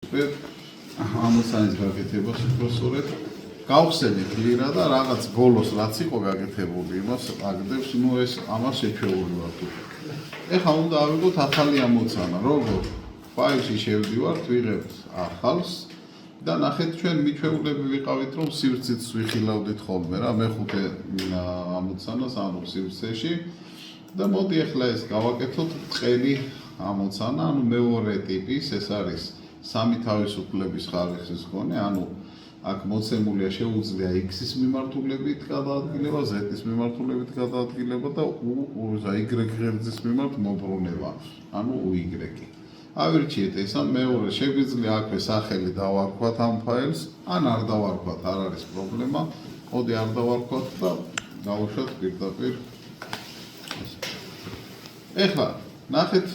ამოცანის გაკეთებას უბრალოდ გავხსენით ლირა და რაღაც ბოლოს რაც იყო გაკეთებული იმას აგდებს ეს ამას შეჩეული ვარ თუ ეხლა უნდა ავიღოთ ახალი ამოცანა როგორ ფაილში შევდივართ ვიღებთ ახალს და ნახეთ ჩვენ მიჩვეულები ვიყავით რომ სივრცეც ვიხილავდით ხოლმე რა მეხუთე ამოცანას ანუ სივრცეში და მოდი ახლა ეს გავაკეთოთ ყელი ამოცანა ანუ მეორე ტიპის ეს არის სამი თავისუფლების ხარისხის მქონე, ანუ აქ მოცემულია შეუძლია x-ის მიმართულებით გადაადგილება, z-ის მიმართულებით გადაადგილება და y ღერძის მიმართ მობრუნება, ანუ uy. ავირჩიეთ ესა მეორე შეგვიძლია აქვე სახელი დავარქვათ ამ ფაილს, ან არ დავარქვათ, არ არის პრობლემა. მოდი არ დავარქვათ და გავუშვათ პირდაპირ. ეხლა ნახეთ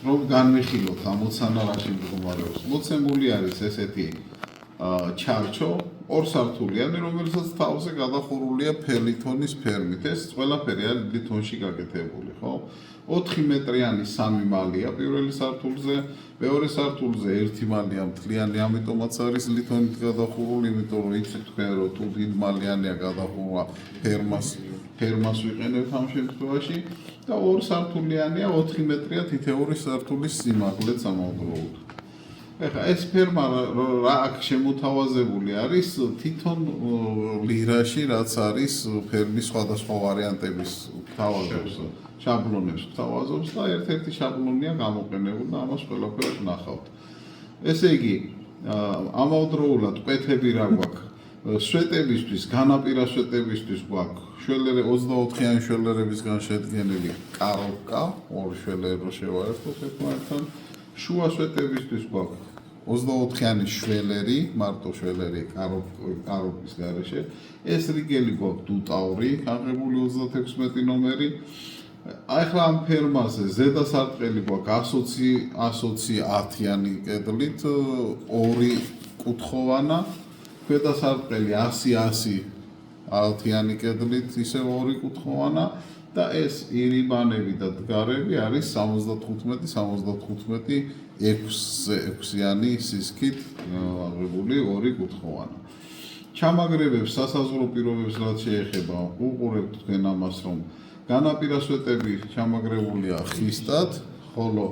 რომ განვიხილოთ ამოცანა რაში მდგომარეობს. მოცემული არის ესეთი ჩარჩო, ორსართულიანი, რომელსაც თავზე გადახურულია ფელითონის ფერმით. ეს ყველაფერი არის ლითონში გაკეთებული, ხო? 4 მეტრიანი სამი მალია პირველი სართულზე, მეორე სართულზე ერთი მალია მთლიანი, ამიტომაც არის ლითონით გადახურული, იმიტომ რომ იცით თქვენ რომ თუ დიდ მალიანია გადახურვა ფერმას ვიყენებთ ამ შემთხვევაში და ორ სართულიანია 4 მეტრია თითოეული სართულის სიმაღლეც ამავდროულად. ეხლა ეს ფერმა რა აქ შემოთავაზებული არის თვითონ ლირაში რაც არის ფერმის სხვადასხვა ვარიანტების თავაზობს შაბლონებს თავაზობს და ერთ-ერთი შაბლონია გამოყენებული და ამას ყველაფერს ნახავთ. ესე იგი ამავდროულად კვეთები რა გვაქვს სვეტებისთვის, განაპირა სვეტებისთვის გვაქვს 24-იანი შველერებისგან შედგენილი კაროვკა, ორი შველერო შევარευτოთ ერთმანეთთან. შუა სვეტებისთვის გვაქვს 24-იანი შველერი, მარტო შველერი კაროვკის გარეშე. ეს რიგელი გვაქვს დუტაური, აღებული 36 ნომერი. ახლა ამ ფერმაზე ზედა სარტყელი გვაქვს 120-10-იანი კედლით, ორი კუთხოვანა. ქვედა სარტყელი 100-10-იანი კედლით, ისევ ორი კუთხოვანა და ეს ირიბანები და დგარები არის 75-75 6-იანი სისქით აღებული ორი კუთხოვანა. ჩამაგრებებს სასაზღვრო პირობებს რაც შეეხება, უყურებთ თქვენ ამას რომ განაპირა სვეტები ჩამაგრებულია ხისტად, ხოლო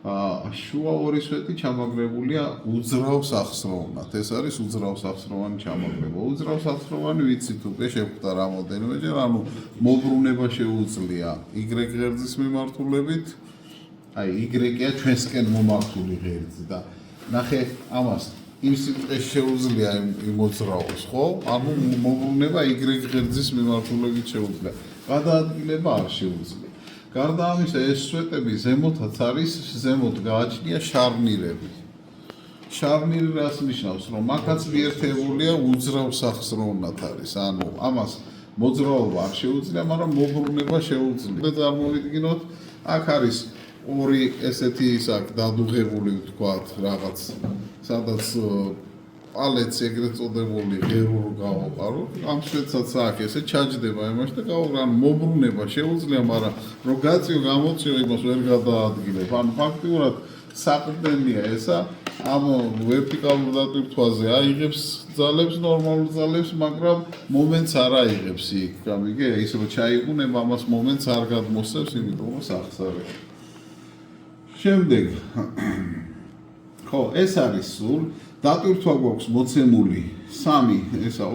შუა ორი სვეტი ჩამაგრებულია უძრავ სახსროვნად. ეს არის უძრავ სახსროვანი ჩამაგრება. უძრავ სახსროვანი ვიცით უკვე შევხვდა რამოდენიმეჯერ, ანუ მობრუნება შეუძლია y ღერძის მიმართულებით. აი y-ია ჩვენსკენ მომართული ღერძი და ნახე ამას იმ სიტყვაში შეუძლია იმოძრაოს, ხო? ანუ მობრუნება y ღერძის მიმართულებით შეუძლია. გადაადგილება არ შეუძლია. გარდა ამისა ეს სვეტები ზემოთაც არის, ზემოთ გააჩნია შარნირები. შარნირი რას ნიშნავს, რომ აქაც მიერთებულია უძრავ სახსროვნად არის, ანუ ამას მოძრაობა არ შეუძლია, მაგრამ მობრუნება შეუძლია. წარმოვიდგინოთ, აქ არის ორი ესეთი ისაკ დადუღებული ვთქვათ რაღაც, სადაც პალეტს ეგრეთ წოდებული ღერორო გავაყაროთ. ამ სვეტსაც აქ ესე ჩაჯდება იმაში და გავუყრან მობრუნება შეუძლია, მაგრამ რომ გაწიო გამოწიო იმას ვერ გადაადგილებ. ანუ ფაქტიურად საყრდენია ესა ამ ვერტიკალურ დატვირთვაზე აიღებს ძალებს, ნორმალურ ძალებს, მაგრამ მომენტს არ აიღებს იქ. გამიგე, ის რომ ჩაიყუნება ამას მომენტს არ გადმოსცემს, იმიტომ რომ სახსარია. შემდეგ ხო, ეს არის სულ დატვირთვა გვაქვს მოცემული 3, ესა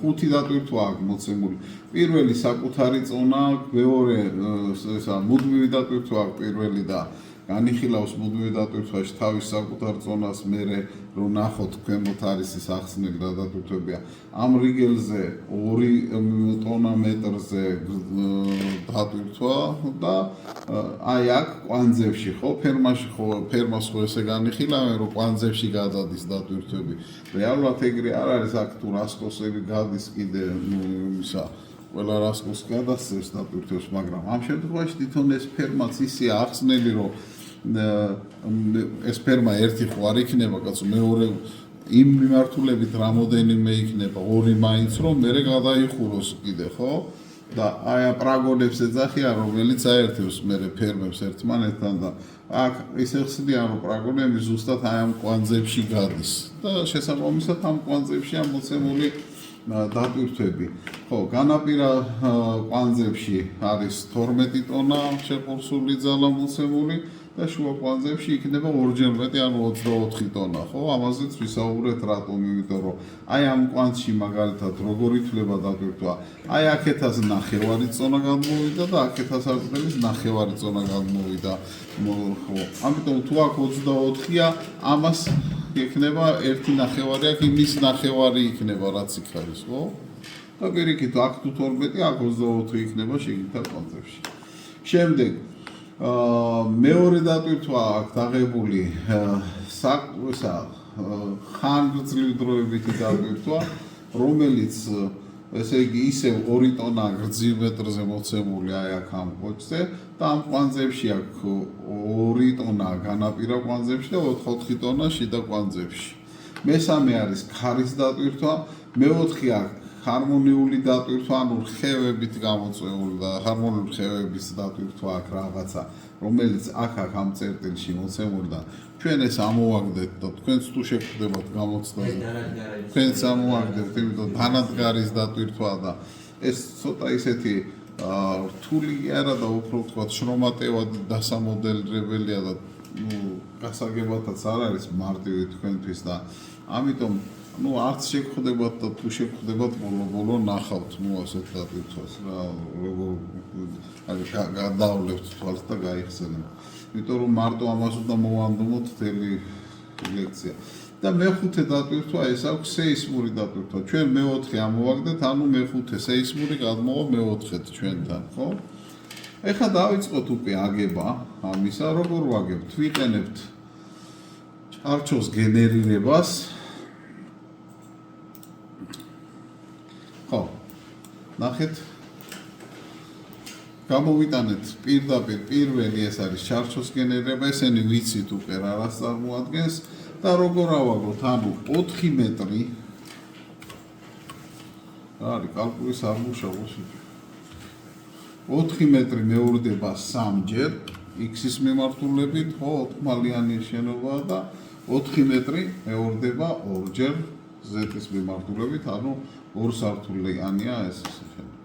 5 დატვირთვა აქვს მოცემული. პირველი საკუთარი წონა, მეორე ესა მუდმივი დატვირთვა აქვს პირველი და განიხილავს მუდმივი დატვირთვაში თავის საკუთარ წონას, მერე რომ ნახოთ ქვემოთ არის ეს ახსნილი დატვირთვებია. ამ რიგელზე 2 ტონა მეტრზე დატვირთვა და აი აქ კვანძებში ხო ფერმას ხო ესე განიხილავენ რომ კვანძებში გადადის დატვირთვები. რეალურად ეგრე არ არის აქ თუ რასკოსები გადის კიდე ისა ყველა რასკოს გადასცემს დატვირთვებს, მაგრამ ამ შემთხვევაში თვითონ ეს ფერმაც ისეა ახსნელი რომ ეს ფერმა ერთი ხო არ იქნება, კაცო მეორე იმ მიმართულებით რამოდენიმე იქნება, ორი მაინც რომ მერე გადაიხუროს კიდე, ხო? და აი პრაგონებს ეძახიან, რომელიც აერთებს მერე ფერმებს ერთმანეთთან და აქ ისე ხსნიან, რომ პრაგონები ზუსტად აი ამ კვანძებში გადის და შესაბამისად ამ კვანძებშია მოცემული დატვირთვები. ხო, განაპირა კვანძებში არის 12 ტონა შეყურსული ძალა მოცემული და შუა კვანძებში იქნება ორჯერ მეტი, ანუ 24 ტონა, ხო? ამაზეც ვისაუბრეთ რატომ, იმიტომ რომ აი ამ კვანძში მაგალითად როგორ ითვლება დატვირთვა, აი აქეთას ნახევარი წონა გადმოვიდა და აქეთას არწმენის ნახევარი წონა გადმოვიდა. ხო, ამიტომ თუ აქ 24-ია, ამას იქნება ერთი ნახევარი, აქ იმის ნახევარი იქნება, რაც იქ არის, ხო? და პირიქით, აქ თუ 12, აქ 24 იქნება შიგნითა კვანძებში. შემდეგ მეორე დატვირთვა აქვს დაღებული ხანგრძლივი დროებითი დატვირთვა, რომელიც ესე იგი ისევ 2 ტონა გრძივ მეტრზე მოცემული აი აქ ამ კოჭზე და ამ კვანძებში აქვს 2 ტონა განაპირა კვანძებში და 4 ტონა შიდა კვანძებში. მესამე არის ქარის დატვირთვა, მეოთხე აქვს ჰარმონიული დატვირთვა, ანუ რხევებით გამოწვეული და ჰარმონიული რხევების დატვირთვა აქვს რაღაცა, რომელიც აქ ამ წერტილში მოცემული და ჩვენ ეს ამოვაგდეთ და თქვენც თუ შეგხვდებათ გამოცდაზე. თქვენც ამოვაგდებთ, იმიტომ თანადგარის დატვირთვა და ეს ცოტა ისეთი რთული არა და უფრო ვთქვათ შრომატევად დასამოდელრებელია და გასაგებადაც არ არის მარტივი თქვენთვის და ამიტომ არც შეგხვდებათ და თუ შეგხვდებათ ბოლო ნახავთ ასეთ დატვირთვას რა როგორ გადავლებთ თვალს და გაიხსენებთ. იმიტომ რომ მარტო ამას უნდა მოვანდუმოთ მთელი ლექცია. და მეხუთე დატვირთვა ეს აქვს სეისმური დატვირთვა. ჩვენ მეოთხე ამოვაგდეთ, ანუ მეხუთე სეისმური გადმოვა მეოთხეთ ჩვენთან, ხო? ეხლა დავიწყოთ უკვე აგება ამისა, როგორ ვაგებთ? ვიყენებთ ჩარჩოს გენერირებას. ხო, ნახეთ. გამოვიტანეთ პირდაპირ პირველი ეს არის ჩარჩოს გენერირება, ესენი ვიცით უკვე რა რას წარმოადგენს და როგორ ავაგოთ, ანუ 4 მეტრი არის კალკულის არ მუშაობს. 4 მეტრი მეორდება 3ჯერ x-ის მიმართულებით, ხო, 4-მალიანი შენობაა და 4 მეტრი მეორდება 2ჯერ z-ის მიმართულებით, ანუ 2 სართულიანია ეს შენობა.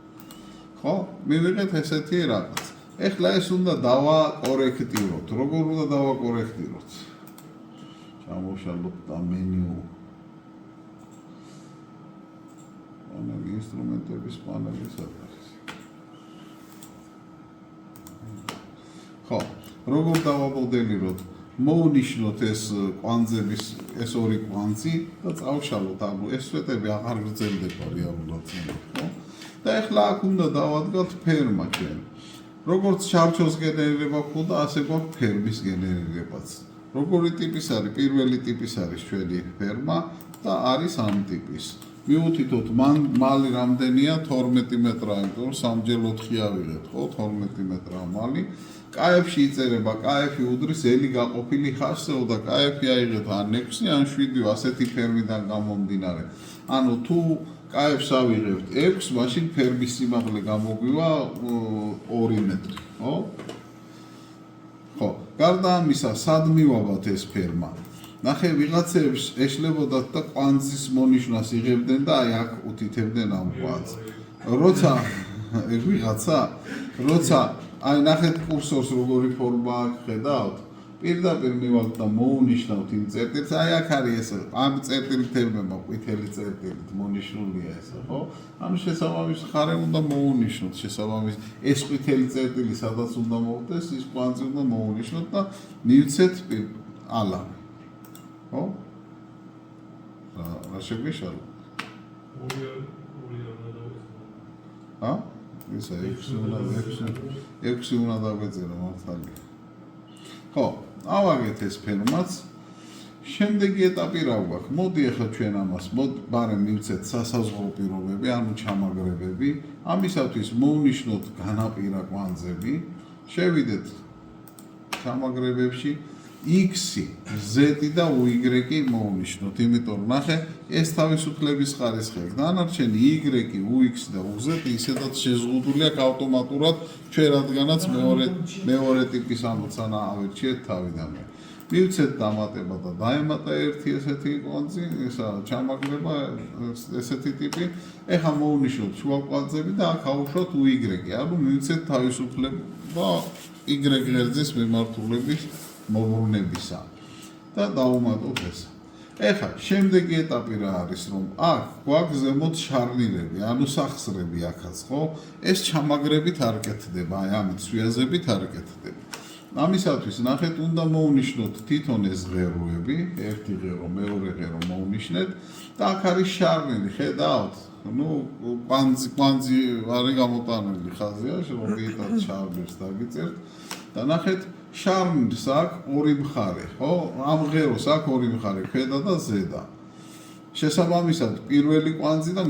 ხო, მივიღეთ ესეთი რაღაც. ეხლა ეს უნდა დავაკორექტიროთ. როგორ უნდა დავაკორექტიროთ? ჩამოვშალოთ და მენიუ. პანელი ინსტრუმენტების პანელი სადღაც. ხო, როგორ დავამოდელიროთ? მოვნიშნოთ ეს კვანძების ეს ორი კვანძი და წავშალოთ, ანუ ეს სვეტები აღარ გრძელდება რეალურად, ხო? და ეხლა აქ უნდა დავადგათ ფერმა ჩვენ. როგორც ჩარჩოს გენერირება გვქონდა, ასე გვაქვს ფერმის გენერირებაც. როგორი ტიპის არის? პირველი ტიპის არის ჩვენი ფერმა და არის ამ ტიპის. მივუთითოთ მალი რამდენია 12 მეტრა, იმიტომ რომ 3x4 ავიღეთ, ხო? 12 მეტრა მალი. კაეფში იწერება, კაეფი უდრის ელი გაყოფილი ხაზსეო და კაეფი აიღეთ ან 6 ან 7 ასეთი ფერმიდან გამომდინარე. ანუ თუ კაეფს ავიღებთ 6, მაშინ ფერმის სიმაღლე გამოგვივა 2 მეტრი, ხო? ხო, გარდა ამისა, სად მივაბათ ეს ფერმა? ნახე, ვიღაცებს ეშლებოდათ და კვანძის მონიშნას იღებდნენ და აი აქ უთითებდნენ ამ კვანძს. როცა ვიღაცა, როცა აი ნახეთ კურსორს როგორი ფორმა აქვს, ხედავთ? პირდაპირ მივაქვს და მოუნიშნავთ იმ წერტილს, აი აქ არის ეს, ამ წერტილით ებმება ყვითელი წერტილით მონიშნულია ესე, ხო? ანუ შესაბამის ხარე უნდა მოუნიშნოთ, შესაბამის ეს ყვითელი წერტილი სადაც უნდა მოვხდეს, ის კვანძი უნდა მოუნიშნოთ და მივცეთ ალამი. ხო? რა შეგვიშალა? ა? ისა 6 უნდა დავეწერა მართალია. ხო, ავაგეთ ეს ფერმაც. შემდეგი ეტაპი რა გვაქვს? მოდი ახლა ჩვენ ამას, ბარემ მივცეთ სასაზღვრო პირობები, ანუ ჩამაგრებები. ამისათვის მოვნიშნოთ განაპირა კვანძები. შევიდეთ ჩამაგრებებში x-ი, z-ი და y-ი მოვნიშნოთ, იმიტომ რომ ნახე, ეს თავისუფლების ხარისხი აქვს. დანარჩენი y-ი, ux და uz-ი ისედაც შეზღუდული აქვს ავტომატურად, ჩვენ რადგანაც მეორე ტიპის ამოცანა ავირჩიეთ თავიდანვე. მივცეთ დამატება და დაემატა ერთი ესეთი კვანძი, ესა ჩამაგრება ესეთი ტიპი. ეხლა მოვნიშნოთ შუა კვანძები და აქ ავუშვათ y-ი, ანუ მივცეთ თავისუფლება y ღერძის მიმართულების მობრუნებისა და დავუმატოთ ეს. ეხლა შემდეგი ეტაპი რა არის, რომ აქ გვაქვს ზემოთ შარნირები, ანუ სახსრები აქაც, ხო? ეს ჩამაგრებით არ კეთდება, აი ამით სვიაზებით არ კეთდება. ამისათვის ნახეთ, უნდა მოვნიშნოთ თვითონ ეს ღეროები, ერთი ღერო, მეორე ღერო მოვნიშნეთ და აქ არის შარნირი, ხედავთ? ნუ კვანძი არის გამოტანილი ხაზია, რომ მეტად შარნირს დაგიწერთ და ნახეთ შარნირს აქვს ორი მხარე, ხო? ამ ღეროს აქვს ორი მხარე, ქვედა და ზედა. შესაბამისად, პირველი კვანძი და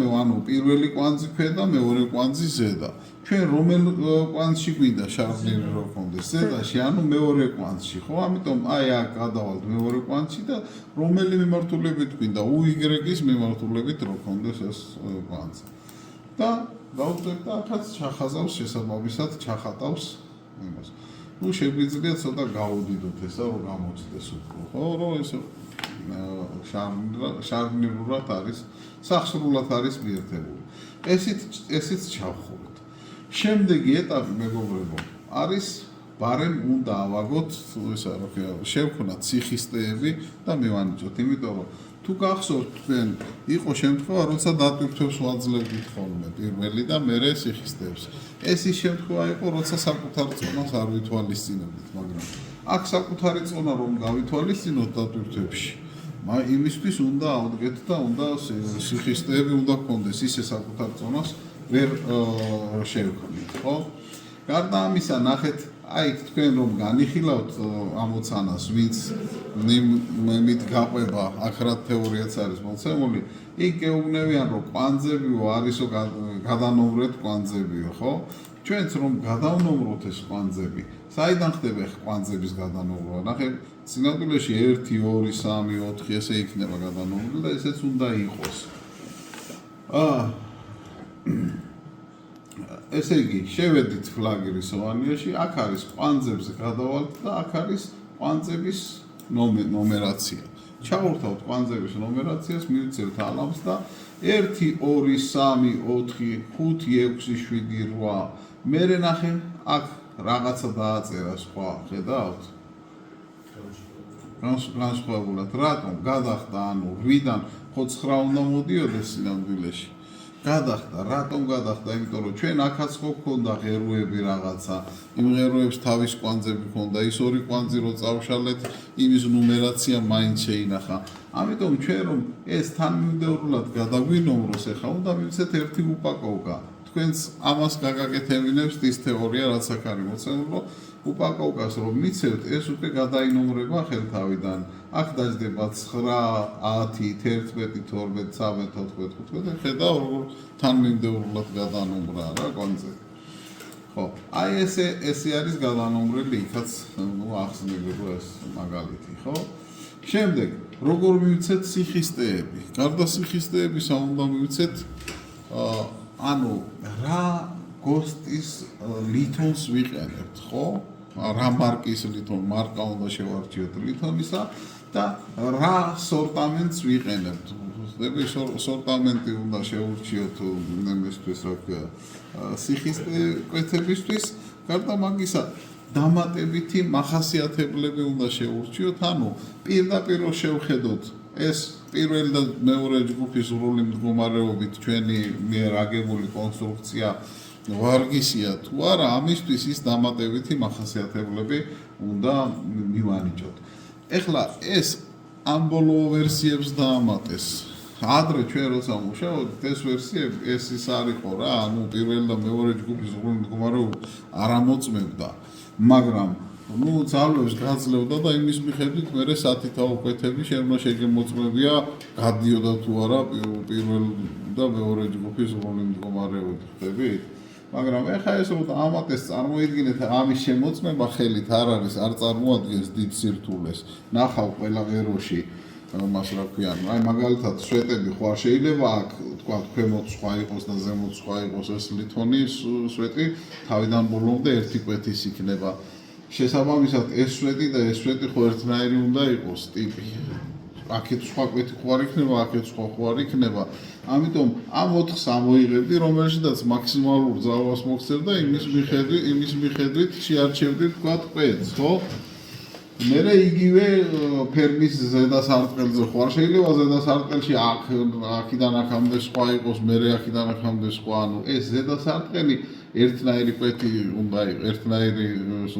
პირველი კვანძი ქვედა, მეორე კვანძი ზედა. ჩვენ რომელ კვანძში გვინდა შარნირი რო გქონდეს? ზედაში, ანუ მეორე კვანძში, ხო? ამიტომ აი აქ გადავალთ მეორე კვანძში და რომელი მიმართულებით გვინდა? y-ის მიმართულებით რო გქონდეს ეს კვანძი. და დავწერთ და ახაც ჩახაზავს შესაბამისად ჩახატავს იმას. ნუ შეგვიძლია ცოტა გავუდიდოთ ესა რომ გამოჩნდეს უფრო, ხო? რომ ეს შარნირულად არის, სახსრულად არის მიერთებული. ესიც ჩავხუროთ. შემდეგი ეტაპი მეგობრებო არის ბარემ უნდა ავაგოთ ესა რა ქვია შევქნათ ციხისტეები და მივანიჭოთ, იმიტომ რომ თუ გახსოვთ თქვენ იყო შემთხვევა როცა დატვირთვებს ვაძლევდით ხოლმე პირველი და მერე ციხისტეებს. ეს ის შემთხვევა იყო როცა საკუთარ წონას არ ვითვალისწინებდით, მაგრამ აქ საკუთარი წონა რომ გავითვალისწინოთ დატვირთვებში, იმისთვის უნდა ავდგეთ და უნდა ციხისტეები უნდა გქონდეს, ისე საკუთარ წონას ვერ შევქმნით, ხო? გარდა ამისა, ნახეთ, აი თქვენ რომ განიხილავთ ამოცანას, ვინც მით გაყვება, აქ რა თეორიაც არის მოცემული, იქ გეუბნებიან რომ კვანძებიო არისო გადანომრეთ კვანძებიო, ხო? ჩვენც რომ გადავნომროთ ეს კვანძები, საიდან ხდება კვანძების გადანომრვა? ნახე, სინამდვილეში 1, 2, 3, 4 ესე იქნება გადანომრული და ესეც უნდა იყოს. ესე იგი, შევედით ფლაგირისოვანიაში, აქ არის კვანძებზე გადავალთ და აქ არის კვანძების ნომერაცია. ჩავურთავთ კვანძების ნომერაციას, მივცევთ ალამს და 1, 2, 3, 4, 5, 6, 7, 8. მერე ნახე, აქ რაღაცა დააწერა სხვა, ხედავთ? განსხვავებულად, რატომ? გადახდა, ანუ 8-დან ხო 9 უნდა მოდიოდეს სინამდვილეში. გადახდა, რატომ გადახდა? იმიტომ რომ ჩვენ აქაც ხო გქონდა ღეროები რაღაცა, იმ ღეროებს თავის კვანძები ჰქონდა, ის ორი კვანძი რო წავშალეთ, იმის ნუმერაცია მაინც შეინახა. ამიტომ ჩვენ რომ ეს თანმიმდევრულად გადაგვინომროს, ეხლა უნდა მივცეთ ერთი უპაკოვკა. თქვენც ამას გაგაკეთებინებთ ის თეორია, რაც აქ არის მოცემული, უპაკოვკას რომ მიცევთ, ეს უკვე გადაინომრება ხელთავიდან. აქ დაждდება 9, 10, 11, 12, 13, 14, 15. ხედავ როგორ თანმიმდევრულად გადანომრა რა კვანძები. ხო, აი ესე არის გადანომრელი, იქაც ნუ ახსნებია ეს მაგალითი, ხო? შემდეგ, როგორ მივცეთ ციხისტეები? გარდა ციხისტეებისა უნდა მივცეთ ანუ რა გოსტის ლითონს ვიყენებთ, ხო? რა მარკის ლითონ, მარკა უნდა შევარჩიოთ ლითონისა და რა სორტამენტს ვიყენებთ. ხდები სორტამენტი უნდა შევურჩიოთ ნემისთვის, რა ქვია, ციხისტე კვეთებისთვის, გარდა მაგისა დამატებითი მახასიათებლები უნდა შევურჩიოთ, ანუ პირდაპირ შევხედოთ ეს პირველი და მეორე ჯგუფის სრული მდგომარეობით ჩვენი მიერ აგებული კონსტრუქცია ვარგისია თუ არა, ამისთვის ის დამატებითი მახასიათებლები უნდა მივანიჭოთ. ეხლა ეს ამ ბოლო ვერსიებს დაამატეს. ადრე ჩვენ როცა მუშაობდით, ეს ვერსიები ეს ის არისო რა, ანუ პირველი და მეორე ჯგუფის სრული მდგომარეობით არ ამოწმებდა, მაგრამ ნუ ძალებს გაძლევდა და იმის მიხედვით მერე სათითაო კვეთები შემო შეგემოწმებია, გადიოდა თუ არა პირველ და მეორე ჯგუფის სრული მდგომარეობით, ხდებით? მაგრამ ეხლა ეს რომ ამათეს წარმოიდგინეთ, ამის შემოწმება ხელით არ არის, არ წარმოადგენს დიდ სირთულეს. ნახავ ყველა ეროში მას რა ქვია, აი მაგალითად სვეტები ხო არ შეიძლება აქ თქვა ქვემოთ სხვა იყოს და ზემოთ სხვა იყოს ეს ლითონის სვეტი თავიდან ბოლომდე ერთი კვეთის იქნება. შესაბამისად ეს სვეტი და ეს სვეტი ხო ერთნაირი უნდა იყოს ტიპი. აქეთ სხვა კვეთი ხო არ იქნება, აქეთ სხვა ხო არ იქნება. ამიტომ ამ 4-ს ამოიღებდი, რომელშიც მაქსიმალურ ძალას მოგცევ და იმის მიხედვით შეარჩევდი თქვა კვეთს, ხო? მერე იგივე ფერმის ზედა სარტყელზე ხო არ შეიძლება ზედა სარტყელში აქიდან აქამდე სხვა იყოს, მერე აქიდან აქამდე სხვა, ანუ ეს ზედა სარტყელი ერთნაირი კვეთი უნდა იყოს, ერთნაირი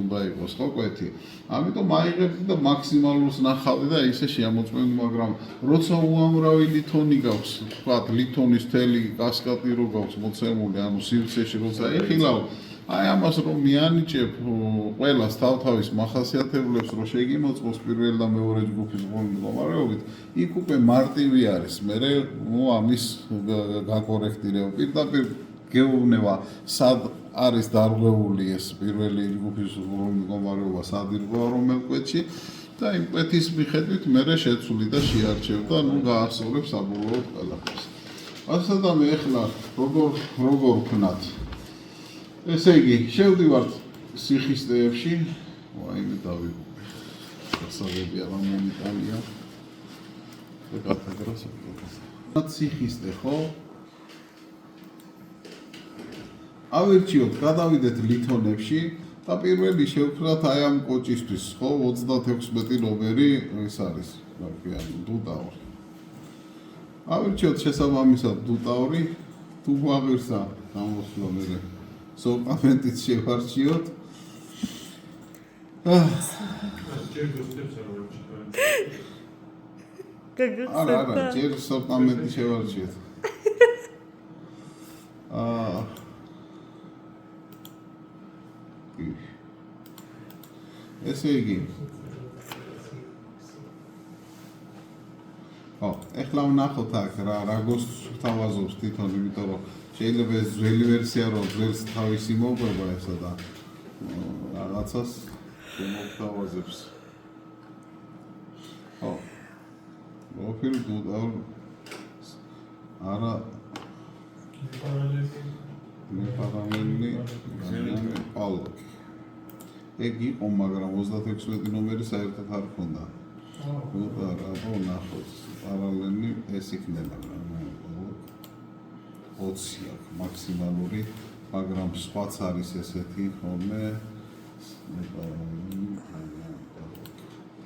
უნდა იყოს, ხო კვეთი. ამიტომ აიღებდი და მაქსიმალურს ნახავდი და ისე შეამოწმებდი, მაგრამ როცა უამრავი ლითონი გაქვს, თქვა ლითონის თელი კასკადი რო გაქვს მოცემული, ანუ სივრცეში როცა ეხილავ აი ამას რომ მიანიჭებ ყველას თავთავის მახასიათებლებს რომ შეგიმოწმოს პირველ და მეორე ჯგუფის მდგომარეობით, იქ უკვე მარტივი არის. მერე ამის გაკორექტირება პირდაპირ გეუბნება სად არის დარღვეული ეს პირველი ჯგუფის მდგომარეობა, სად ირგვა რომელ კვეთში და იმ კვეთის მიხედვით მერე შეცვლი და შეარჩევ და ნუ გაასწორებ საბოლოოდ ყველაფერს. ასე და მე ეხლა როგორ ვქნათ ესე იგი, შევდივართ სიხისტეებში, ვაიმე დავიღუპე. გასაგები არა მომიტანია. სიხისტე, ხო? ავირჩიოთ, გადავიდეთ ლითონებში და პირველი შევქმნათ აი ამ კოჭისთვის, ხო? 36 ნომერი ეს არის, რა ქვია, დუტაური. ავირჩიოთ შესაბამისად დუტაური, თუ გვაღირსა გამოსვლა მერე. სორტამენტით შევარჩიოთ. არა, ჯერ სორტამენტით შევარჩიოთ. ესე იგი. ეხლა ვნახოთ აქ რა გოს თავაზობს თვითონ, იმიტომ რომ შეიძლება ეს ძველი ვერსია რომ ძველს თავისი მოყვება ესა და რაღაცას მომთავაზებს. მოფილდ არა პარალელი პალკი. ეგ იყო, მაგრამ 36 ნომერი საერთოდ არ ქონდა. რა ნახოთ, პარალელი ეს იქნება. 20 აქვს მაქსიმალური, მაგრამ სხვაც არის ესეთი ხოლმე.